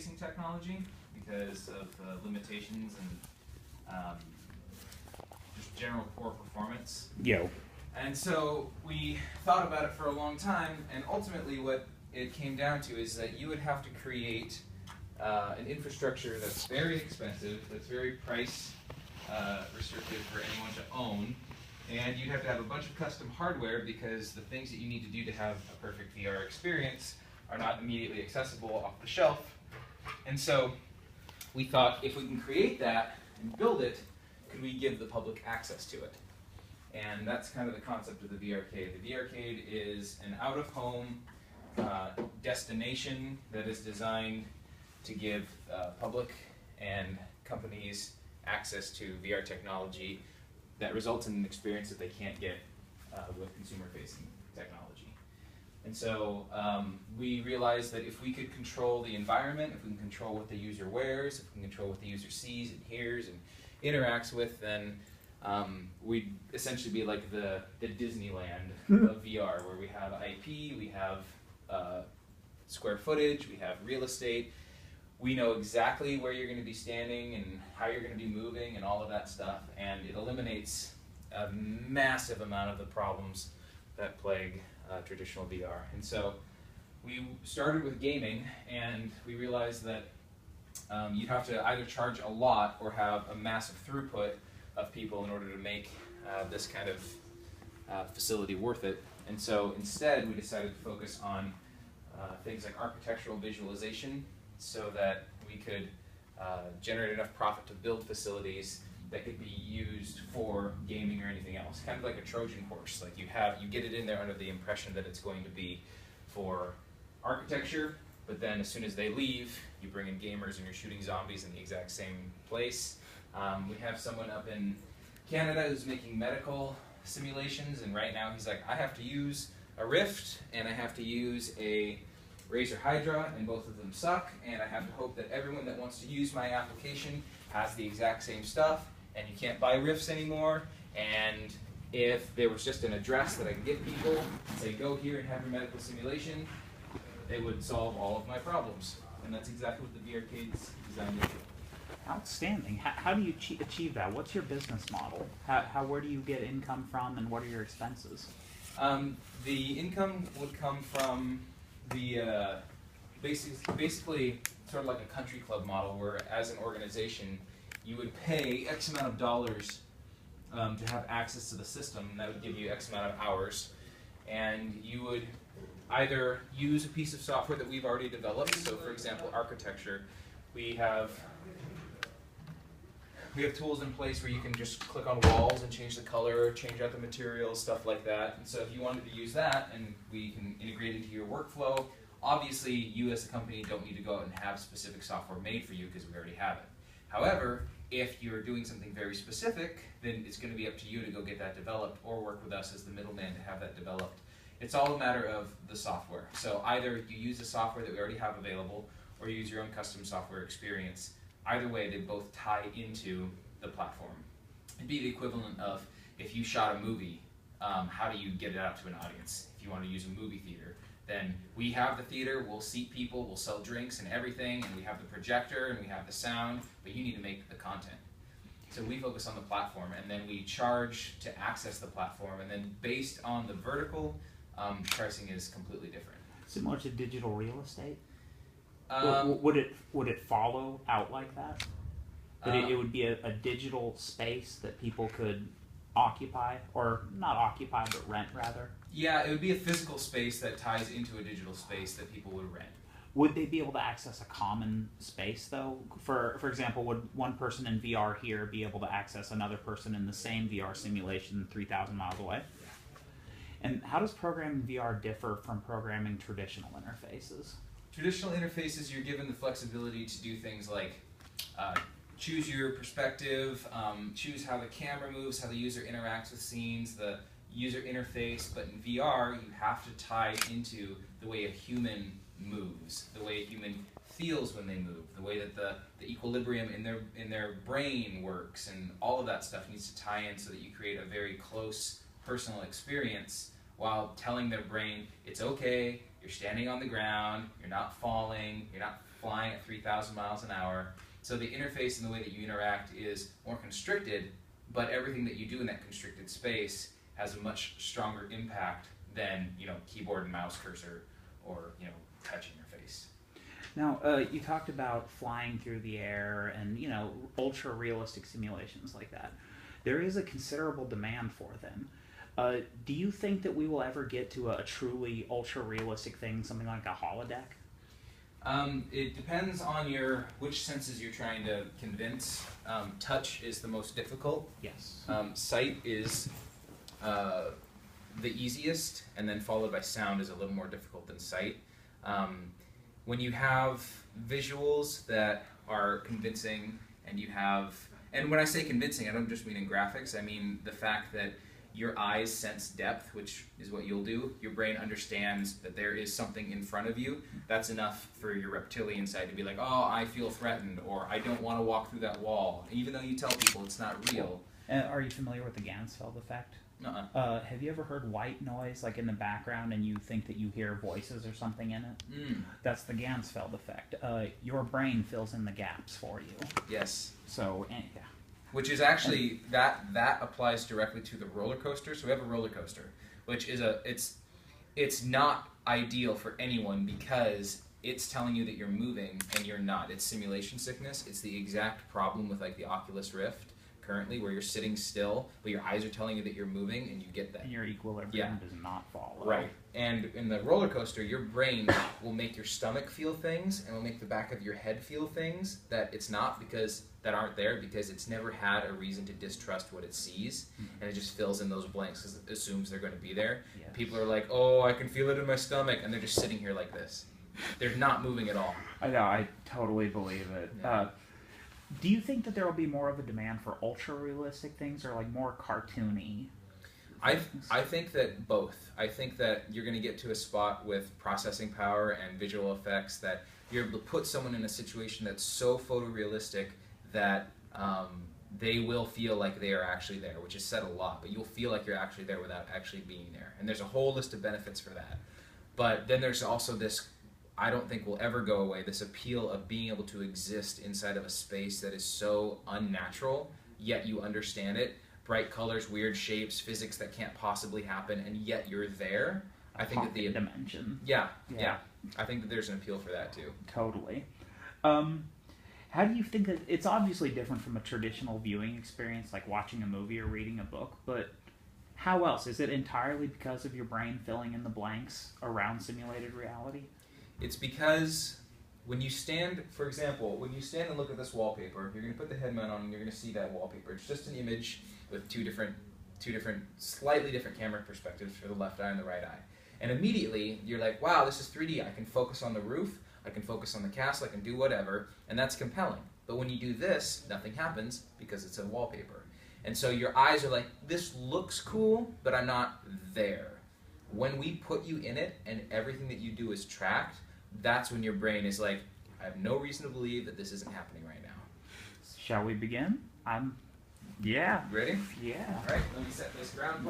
consumer-facing technology because of limitations and just general poor performance. Yo. And so we thought about it for a long time, and ultimately what it came down to is that you would have to create an infrastructure that's very expensive, that's very price restrictive for anyone to own, and you'd have to have a bunch of custom hardware because the things that you need to do to have a perfect VR experience are not immediately accessible off the shelf. And so we thought, if we can create that and build it, could we give the public access to it? And that's kind of the concept of the VRcade. The VRcade is an out-of-home destination that is designed to give public and companies access to VR technology that results in an experience that they can't get with consumer-facing technology. And so we realized that if we could control the environment, if we can control what the user wears, if we can control what the user sees and hears and interacts with, then we'd essentially be like the Disneyland of VR, where we have IP, we have square footage, we have real estate. We know exactly where you're going to be standing and how you're going to be moving and all of that stuff, and it eliminates a massive amount of the problems that plague traditional VR. And so we started with gaming, and we realized that you'd have to either charge a lot or have a massive throughput of people in order to make this kind of facility worth it. And so instead we decided to focus on things like architectural visualization, so that we could generate enough profit to build facilities that could be used for gaming or anything else. Kind of like a Trojan horse. Like you get it in there under the impression that it's going to be for architecture, but then as soon as they leave, you bring in gamers and you're shooting zombies in the exact same place. We have someone up in Canada who's making medical simulations, and right now he's like, I have to use a Rift and I have to use a Razer Hydra, and both of them suck, and I have to hope that everyone that wants to use my application has the exact same stuff, and you can't buy Rifts anymore, and if there was just an address that I could give people and say, go here and have your medical simulation, it would solve all of my problems. And that's exactly what the VRcade's designed to do. Outstanding. How do you achieve that? What's your business model? Where do you get income from, and what are your expenses? The income would come from the basically sort of like a country club model, where as an organization you would pay X amount of dollars to have access to the system, and that would give you X amount of hours, and you would either use a piece of software that we've already developed. So for example, architecture, we have tools in place where you can just click on walls and change the color, change out the materials, stuff like that. And so if you wanted to use that, and we can integrate into your workflow, obviously you as a company don't need to go out and have specific software made for you because we already have it. However, if you're doing something very specific, then it's going to be up to you to go get that developed or work with us as the middleman to have that developed. It's all a matter of the software. So either you use the software that we already have available, or you use your own custom software experience. Either way, they both tie into the platform. It'd be the equivalent of if you shot a movie, how do you get it out to an audience? If you want to use a movie theater, then we have the theater, we'll seat people, we'll sell drinks and everything, and we have the projector and we have the sound, but you need to make the content. So we focus on the platform, and then we charge to access the platform, and then based on the vertical, pricing is completely different. Similar to digital real estate? Would it follow out like that? That it would be a digital space that people could occupy, or not occupy, but rent rather? Yeah, it would be a physical space that ties into a digital space that people would rent. Would they be able to access a common space though? For example, would one person in VR here be able to access another person in the same VR simulation 3,000 miles away? Yeah. And how does programming VR differ from programming traditional interfaces? Traditional interfaces, you're given the flexibility to do things like choose your perspective, choose how the camera moves, how the user interacts with scenes, the user interface. But in VR, you have to tie into the way a human moves, the way a human feels when they move, the way that the equilibrium in their brain works, and all of that stuff needs to tie in so that you create a very close personal experience while telling their brain it's okay, you're standing on the ground, you're not falling, you're not flying at 3,000 miles an hour. So the interface and the way that you interact is more constricted, but everything that you do in that constricted space has a much stronger impact than, keyboard and mouse cursor or, touching your face. Now, you talked about flying through the air and, ultra realistic simulations like that. There is a considerable demand for them. Do you think that we will ever get to a truly ultra realistic thing, something like a holodeck? It depends on which senses you're trying to convince. Touch is the most difficult. Yes. Sight is the easiest, and then followed by sound is a little more difficult than sight. When you have visuals that are convincing, and when I say convincing, I don't just mean in graphics, I mean the fact that your eyes sense depth, which is what you'll do. Your brain understands that there is something in front of you. That's enough for your reptilian side to be like, oh, I feel threatened, or I don't want to walk through that wall, even though you tell people it's not real. Are you familiar with the Gansfeld effect? Have you ever heard white noise like in the background and you think that you hear voices or something in it? That's the Gansfeld effect. Your brain fills in the gaps for you. Yes. So, yeah. Which is actually, that applies directly to the roller coaster. So we have a roller coaster, which is it's not ideal for anyone because it's telling you that you're moving and you're not. It's simulation sickness. It's the exact problem with like the Oculus Rift currently, where you're sitting still, but your eyes are telling you that you're moving, and you get that. And your equilibrium does not follow. Right. And in the roller coaster, your brain will make your stomach feel things, and will make the back of your head feel things that it's not that aren't there because it's never had a reason to distrust what it sees, and it just fills in those blanks because it assumes they're going to be there. Yes. People are like, oh, I can feel it in my stomach, and they're just sitting here like this. They're not moving at all. I know, I totally believe it. Yeah. Do you think that there will be more of a demand for ultra-realistic things or like more cartoony? I think that both. I think that you're going to get to a spot with processing power and visual effects that you're able to put someone in a situation that's so photorealistic that they will feel like they are actually there, which is said a lot, but you'll feel like you're actually there without actually being there. And there's a whole list of benefits for that. But then there's also this, I don't think will ever go away, this appeal of being able to exist inside of a space that is so unnatural, yet you understand it. Bright colors, weird shapes, physics that can't possibly happen, and yet you're there. I think that the dimension. Yeah. I think that there's an appeal for that too. Totally. How do you think that it's obviously different from a traditional viewing experience, like watching a movie or reading a book, but how else? Is it entirely because of your brain filling in the blanks around simulated reality? It's because when you stand, for example, when you stand and look at this wallpaper, you're going to put the head mount on and you're going to see that wallpaper. It's just an image with two different, slightly different camera perspectives for the left eye and the right eye. And immediately, you're like, wow, this is 3D. I can focus on the roof, I can focus on the castle, I can do whatever, and that's compelling. But when you do this, nothing happens because it's a wallpaper. And so your eyes are like, this looks cool, but I'm not there. When we put you in it and everything that you do is tracked, that's when your brain is like, I have no reason to believe that this isn't happening right now. Shall we begin? Yeah. Ready? Yeah. All right, let me set this ground plane.